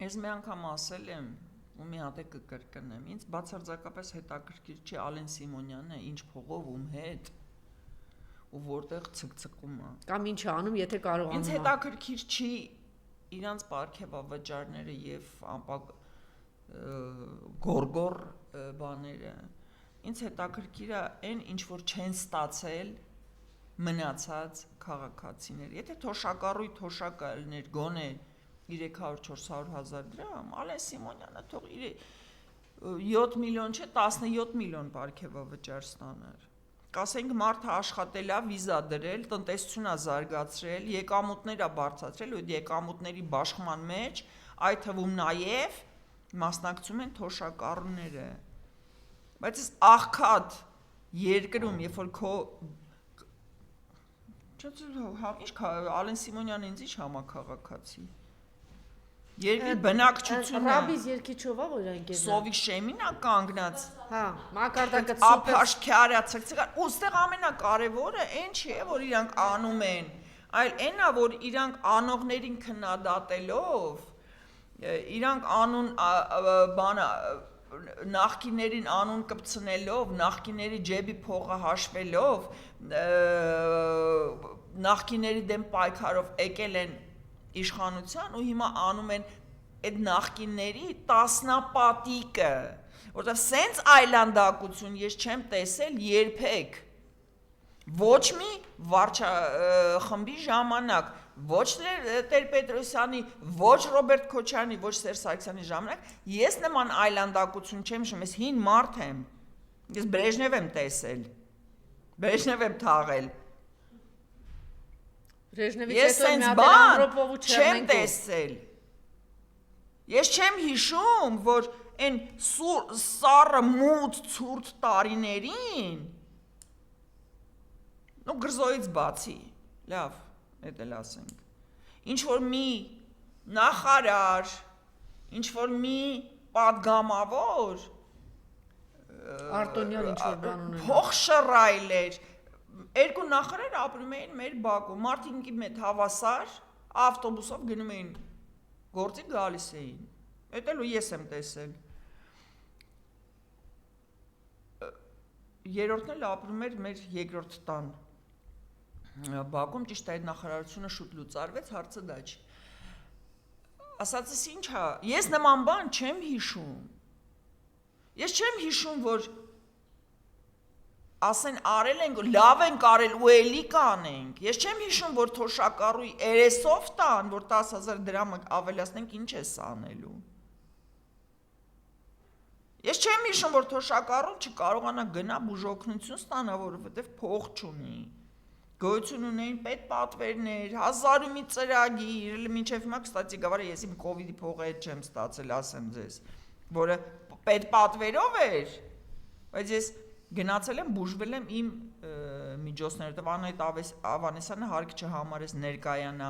[SPEAKER 2] Ես մի անգամ ասել եմ ու մի հատ է կկրկնեմ, ինձ բացարձակապես հետաքրքիր չի Ալեն Սիմոնյանը ինչ փողով ում հետ ու որտեղ ցկցկում է։
[SPEAKER 1] Կամ ինչ անում, եթե կարողանում։
[SPEAKER 2] Ինձ հետաքրքիր չի իրանց պարգևավճարները եւ գորգոր բաները ինձ հետաքրքիր է այն ինչ որ չեն ստացել մնացած քաղաքացիներ եթե թոշակառույթ լիներ գոնե 300-400 հազար դրամ Ալեն Սիմոնյանը թող 7 միլիոն չէ 17 միլիոն պարգևավճար ստանար Կասենք մարդը աշխատել է վիզա դրել, տնտեսությունը զարգացրել, եկամուտները բարձրացրել, ու եկամուտների բաշխման մեջ այդ թվում նաև մասնակցում են թոշակառուները։ Բայց այս աղքատ երկրում, երբ որ քո Ալեն Սիմոնյանը ինձ ինչ համաքաղաքացի։ Երկրի բնակչությունը
[SPEAKER 1] Ռաբիս երկիչով է որ այն կերնա
[SPEAKER 2] Սովի շեմին է կանգնած
[SPEAKER 1] Հա մակարդակը
[SPEAKER 2] ապաշքյարը ցկցկար ուստեղ ամենակարևորը այն չէ որ իրանք անում են այլ այնն է որ իրանք անողներին քննադատելով իրանք անուն բանը նախկիներին անուն կպցնելով նախկիների ջեբի փողը հաշվելով նախկիների դեմ պայքարով եկել են իշխանության ու հիմա անում են այդ նախկինների տասնապատիկը որտեղ սենց այլանդակություն ես չեմ տեսել երբեք ոչ մի վարչախմբի ժամանակ ոչ Տեր-Պետրոսյանի ոչ Ռոբերտ Քոչարյանի ոչ Սերժ Սարգսյանի ժամանակ ես նման այլանդակություն չեմ հիշում ես հին մարդ եմ ես Բրեժնև եմ տեսել Բրեժնև եմ թաղել Ես սենց բան չեմ տեսել Ես չեմ հիշում, որ այն սառը մութ ցուրտ տարիներին նո գրզոից բացի, լավ, էդ էլ ասենք ինչ որ մի նախարար, ինչ որ մի պատգամավոր
[SPEAKER 1] Արտոնյան ինչ որ բան ունենա
[SPEAKER 2] փող շռայլեր Երկու նախարար ապրում էին մեր բակում, մարդինքի մետ հավասար ավտոբուսով գնում էին գործի գալիս էին, էդ էլ ու ես եմ տեսել, երորդն էլ ապրում էր մեր երկրորդ տան բակում, ճիշտ այդ նախարարությունը շուտ լուծարվեց, հարցը դա չի, ասածս ինչ է, ես նման բան չեմ հիշում, ես չեմ հիշում, որ ասեն արել ենք, լավ ենք արել ու էլի կանենք, ես չեմ հիշում, որ թոշակառուի երեսով տան, որ 10,000 դրամը ավելացնենք ինչ ես անելու, ես չեմ հիշում, որ թոշակառուն չկարողանա գնա բուժօգնություն ստանա, որովհետև փող չունի, գոյություն ունեին պետպատվերներ, 1000 մի ծրագիր, մինչև հիմա, կստացի գավարը ես իմ կովիդի փողը հետ չեմ ստացել, ասեմ ձեզ, որը պետպատվերով էր, բայց ես Գնացել եմ, բուժվել եմ իմ միջոցներով, Անահիտ Ավանեսյանը հարկ չհամարեց ներկայանա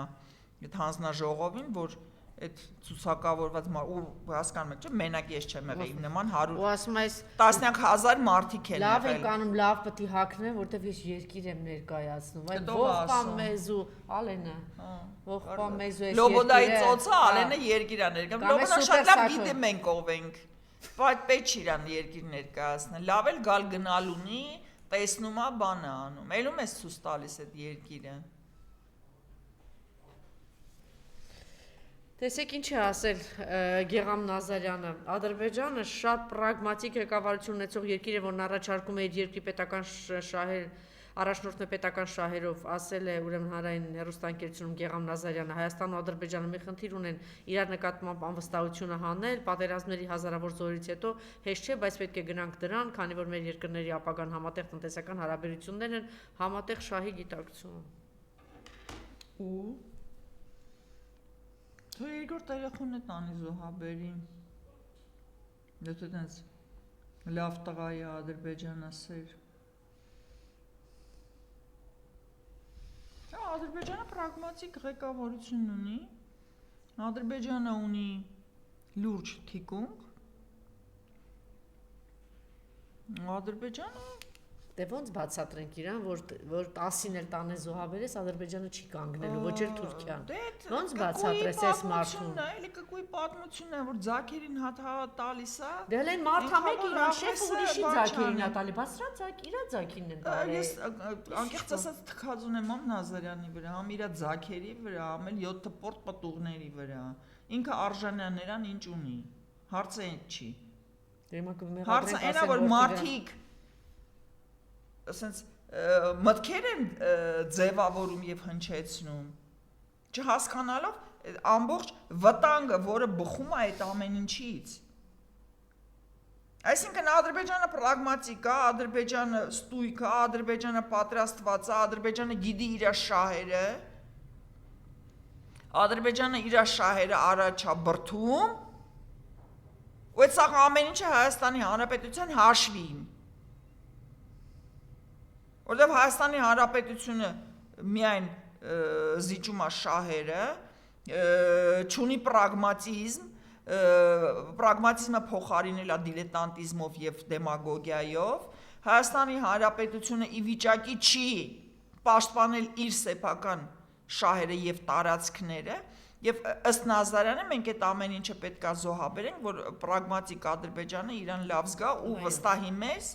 [SPEAKER 2] այդ հանձնաժողովին, որ այդ ցուցակավորված ու հասկանում եք, չէ՞, մենակ ես չեմ եղել, իմ նման 100
[SPEAKER 1] ու ասում ես
[SPEAKER 2] տասնյակ հազար մարդիկ են եղել։
[SPEAKER 1] Լավ եք անում, լավ պետք է հագնեմ, որտեվ ես երկիր եմ ներկայացնում, այդ ողբան մեզ ու Ալենը, ողբան մեզ ու ես
[SPEAKER 2] Լոբոդայի ծոցը Ալենը երկիր է ներկայացնում, Լոբոդան շատ լավ գիտեմ մենք ով ենք։ Բայց պետք չի իրան երկիր ներկայացնել, լավ էլ գալ գնալ ունի, տեսնում է բանը անում, ելում ես ցույց տալիս այդ երկիրը։
[SPEAKER 1] Տեսեք ինչ է ասել Գեգամ Նազարյանը, Ադրբեջանը շատ պրագմատիկ ղեկավարություն ունեցող երկիր է, որն առաջարկում է իր երկրի պետական շահեր առաջնորդն է պետական շահերով, ասել է ուրեմն հանրային հեռուստաընկերությունում Գեգամ Նազարյանը, Հայաստանն ու Ադրբեջանը մի խնդիր ունեն իրար նկատմամբ անվստահությունը հանել, պատերազմների հազարավոր զորից հետո հեշտ չէ, բայց պետք է գնանք դրան, քանի որ մեր երկրների ապագան համատեղ տնտեսական հարաբերություններ են, համատեղ շահի գիտակցում։
[SPEAKER 2] Ու Թո երկրորդ երեխուն է տանի զոհաբերի։ Դե տենց լավ տղա է ադրբեջանասեր։ Ադրբեջանը պրագմատիկ ղեկավարություն ունի, Ադրբեջանը ունի լուրջ թիկունք, Ադրբեջանը
[SPEAKER 1] Դե ոնց բացատրենք իրան, որ 10-ին էլ տանեն զոհաբերես, Ադրբեջանը չի կանգնելու, ոչ էլ Թուրքիան։ Ոնց բացատրես այս մարդուն։
[SPEAKER 2] Էլի կկույի պատմությունն է, որ ձակերին հատ տալիս է։
[SPEAKER 1] Դե հենց մարդա մեկ իրան շեֆը ուրիշի ձակերին է տալի, բացրա իրա ձակին են տալի։
[SPEAKER 2] Ես անկեղծ ասած թքած ունեմ Ամ Նազարյանի վրա, համ իրա ձակերի վրա, համ էլ 7 պորտ պտուղների վրա։ Ինքը արժանան նրան ինչ ունի։ Հարցը այդ չի։ Հարցը այն է, որ մարդիկ ասենց մտքեր են ձևավորում եւ հնչեցնում, չհասկանալով ամբողջ վտանգը, որը բխում է այդ ամեն ինչից։ Այսինքն Ադրբեջանը պրագմատիկ է, Ադրբեջանը ստույգ է, Ադրբեջանը պատրաստված է, Ադրբեջանը գիտի իր շահերը, Ադրբեջանը իր շահերը առաջ է բրթում, ու այդ սաղ ամեն ինչը Հայաստանի Հանրապետության հաշվին։ Որտեւ Հայաստանի Հանրապետությունը միայն զիջում է շահերը, չունի պրագմատիզմ, պրագմատիզմը փոխարինել է դիլետանտիզմով եւ դեմագոգիայով, Հայաստանի Հանրապետությունը ի վիճակի չի պաշտպանել իր սեփական շահերը եւ տարածքները, եւ ըստ Նազարյանը մենք այդ ամեն ինչը պետք է զոհաբերենք, որ պրագմատիկ Ադրբեջանը իրան լավ զգա ու վստահի մեզ։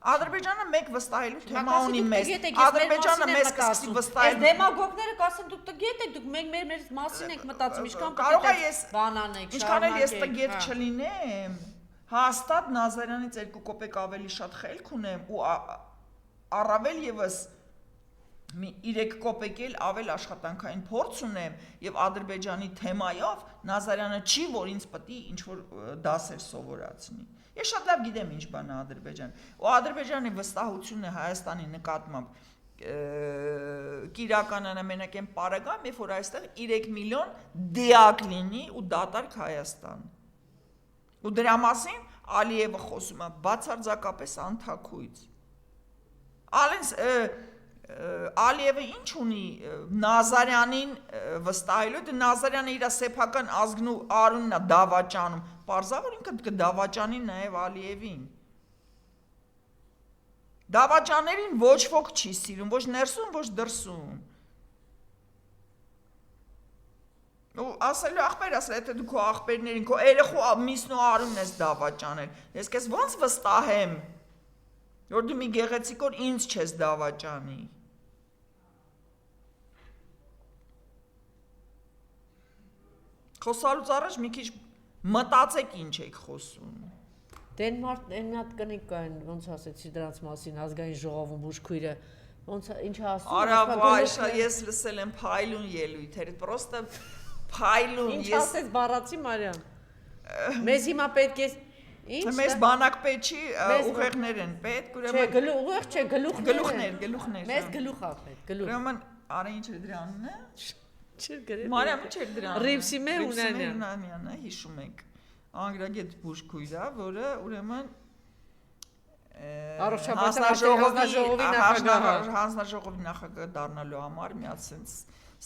[SPEAKER 2] Ադրբեջանը մեկ վստահելու թեմա ունի մեզ։ Ադրբեջանը մեզ կսկսի վստահել։
[SPEAKER 1] Այս դեմագոգները կասեն դուք տգետ եք, դուք մեր մասին եք մտածում, ինչքան
[SPEAKER 2] կարող է ես
[SPEAKER 1] բանան եք,
[SPEAKER 2] ինչքան էլ ես տգետ չլինեմ, հաստատ Նազարյանից 2 կոպեկ ավելի շատ խելք ունեմ ու առավել եւս մի 3 կոպեկ էլ ավել աշխատանքային փորձ ունեմ եւ Ադրբեջանի թեմայով Նազարյանը չի, որ ինձ պետք է ինչ-որ դասեր սովորացնի։ Ես շատ լավ գիտեմ ինչ բան է Ադրբեջան։ Ու Ադրբեջանի վստահությունը Հայաստանի նկատմամբ կիրականանա մենակ այն պարագայում, երբ որ այստեղ 3 միլիոն դիակ լինի ու դատարկ Հայաստան։ Ու դրա մասին Ալիևը խոսում է բացարձակապես անթաքույց։ Ալիևը ինչ ունի Նազարյանին վստահելու, դե Նազարյանը իր սեփական ազգն ու արունն է դավաճանում, պարզա որ ինքը կդավաճանի նաև Ալիևին։ Դավաճաներին ոչ ոք չի սիրում, ոչ ներսում, ոչ դրսում։ Ու ասելու ախպեր ասել, եթե դու քո ախպերներին, քո երեխու միսն ու արունն ես դավաճանել, ես քեզ ոնց վստահեմ, որ դու մի գեղեցիկ օր ինձ չես դավաճանի։ Խոսալուց առաջ մի քիչ մտածեք ինչ եք խոսում։
[SPEAKER 1] Դե այն հատ կնիկ կային, ոնց ասեցի դրանց մասին, ազգային ժողովում բուժքույրը, ոնց ինչ ասում։
[SPEAKER 2] Արա վայ, ես լսել եմ փայլուն ելույթեր, պրոստը փայլուն։
[SPEAKER 1] Ինչ ասեց բառացի Մարիամ։ Մեզ հիմա պետք է ինչ։
[SPEAKER 2] Մեզ բանակ պետք չի, ուղեղներ են պետք,
[SPEAKER 1] ուրեմն։ Չէ, ուղեղ չէ,
[SPEAKER 2] գլուխներ։
[SPEAKER 1] Մեզ գլուխ ա պետք, գլուխ։
[SPEAKER 2] Ուրեմն արա ինչ է դրա անունը։
[SPEAKER 1] Չէ, գրել։
[SPEAKER 2] Մարիամը չէ դրա անունը։
[SPEAKER 1] Ռիվսիմե
[SPEAKER 2] Ունանյանը, հիշում եք։ Անգրագետ բուժքույր է, որը ուրեմն հանձնաժողովի նախագահ դառնալու համար մի ասենց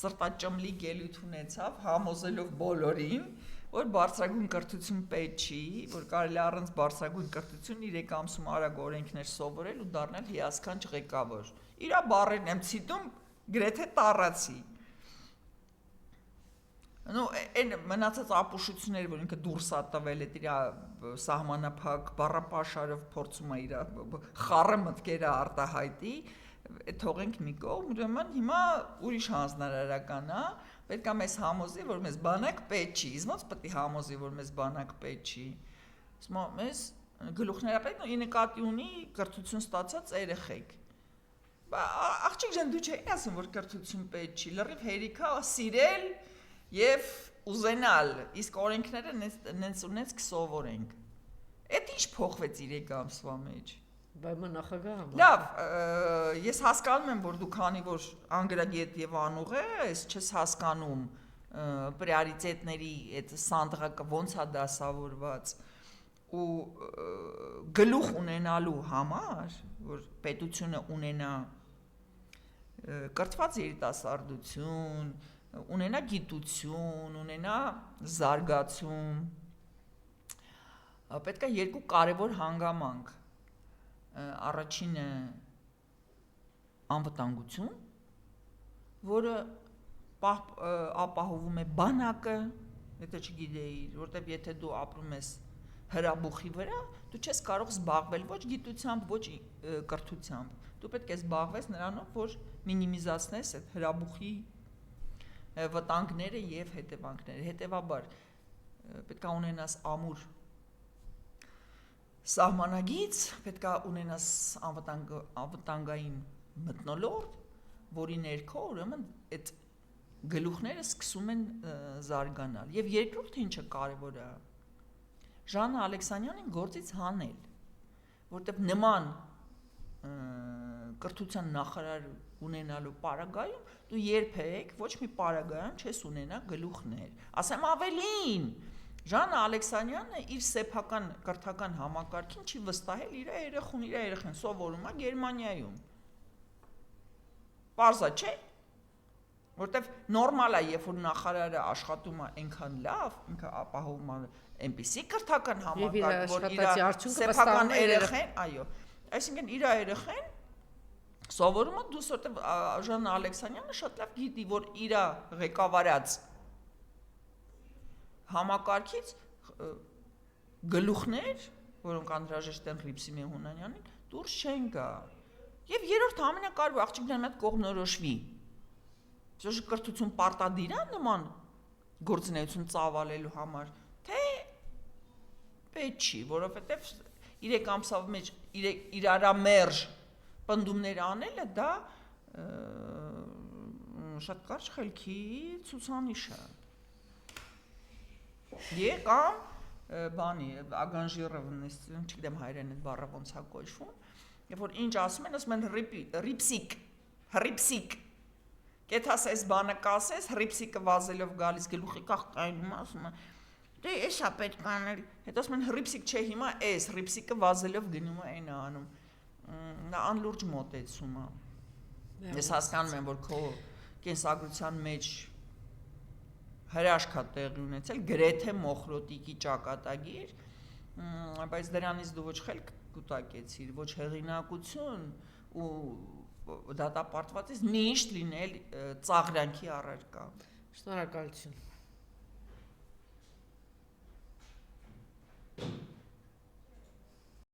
[SPEAKER 2] սրտաճմլի ելույթ ունեցավ, համոզելով բոլորին, որ բարձրագույն կրթություն պետք չի, որ կարելի է առանց բարձրագույն կրթություն 3 ամսում արագ օրենքներ սովորել ու դառնալ հիասքանչ ղեկավար։ Իրա բառերն եմ ցիտում գրեթե տառացի։ Ну, այն մնացած ապուշությունները, որ ինքը դուրս է տվել, այդ իր սահմանափակ բառապաշարով փորձում է իր խառը մտքերը արտահայտի, թողենք մի կողմ, ուրեմն հիմա ուրիշ հանձնարարական է, պետք է մեզ համոզի, որ մեզ բանակ պետք չի, ոնց պետք է համոզի, որ մեզ բանակ պետք չի, մեզ գլուխները պետք է նկատի ունի կրթություն ստացած երեխեք, աղջիկ ջան դու չէի ասում, որ կրթություն պետք չի, լրիվ հերիք է սիրել եւ ուզենալ, իսկ օրենքները նենց ունենց կսովորենք։ Էդ ինչ փոխվեց 3 ամսվա մեջ։
[SPEAKER 1] Բայց նախագահը։
[SPEAKER 2] Լավ, ես հասկանում եմ, որ դու քանի որ անգրագետ եւ անուղ ես, չես հասկանում պրիորիտետների այդ սանդղակը ոնց է դասավորված ու գլուխ ունենալու համար, որ պետությունը ունենա կրթված երիտասարդություն, ունենա գիտություն, ունենա զարգացում, պետք է երկու կարևոր հանգամանք, առաջինը անվտանգություն, որը ապահովում է բանակը, եթե չգիտեիր, որտեղ եթե դու ապրում ես հրաբուխի վրա, դու չես կարող զբաղվել ոչ գիտությամբ, ոչ կրթությամբ։ Դու պետք է զբաղվես նրանով, որ մինիմիզացնես այդ հրաբուխի վտանգները եւ հետևանքները։ Հետևաբար պետք է ունենաս ամուր սահմանագիծ, պետք է ունենաս անվտանգային մթնոլորտ, որի ներքո ուրեմն այդ գլուխները սկսում են զարգանալ։ Եվ երկրորդ ինչը կարևոր է, Ժաննա Ալեքսանյանին գործից հանել, որտեղ նման կրթության նախարար ունենալու պարագայում դու երբեք ոչ մի պարագայում չես ունենա գլուխներ։ Ասեմ ավելին, Ժաննա Ալեքսանյանը իր սեփական կրթական համակարգին չի վստահել իր երեխան սովորում է Գերմանիայում։ Պարզա չէ, որտեվ նորմալ է, երբ որ նախարարը աշխատում է այնքան լավ, ինքը ապահովում է այնպիսի կրթական համակարգ, որ իր սեփական երեխան, այո, այսինքն իր երեխան սովորում է դուս, որտեվ Ժաննա Ալեքսանյանը շատ լավ գիտի, որ իր ղեկավարած համակարգից գլուխներ, որոնք անհրաժեշտ են Հռիփսիմե Հունանյանին, դուրս չեն գա։ Եվ երրորդ ամենակարևոր աղջիկներն այդ կողմնորոշվի։ Ոչ կրթություն պարտադիր է նման գործունեություն ծավալելու համար, թե պետք չի, որովհետև 3 ամսվա մեջ իրարամերժ պնդումներ անելը դա շատ կարճ խելքի ցուցանիշ է։ Կամ բանի ագանժիրովն, չգիտեմ հայերեն այդ բառը ոնց է կոչվում, երբ որ ինչ ասում են հռիփսիկ։ Կեթաս այս բանը կասես, հռիփսիկը վազելով գալիս գլուխի կախտայնում ասում է, դե էսա պետք անել։ Հետո ասում են հռիփսիկ չէ, հիմա էս հռիփսիկը վազելով գնում է այն անում։ Նա անլուրջ մոտեցում է։ Ես հասկանում եմ, որ քո կենսագրության մեջ հրաշք է տեղի ունեցել, գրեթե մոխրոտիկի ճակատագիր, բայց դրանից դու ոչ խելք կուտակեցիր, ոչ հեղինակություն ու դատապարտվածից միշտ լինել ծաղրանքի առարկա։
[SPEAKER 1] Շնորհակալություն։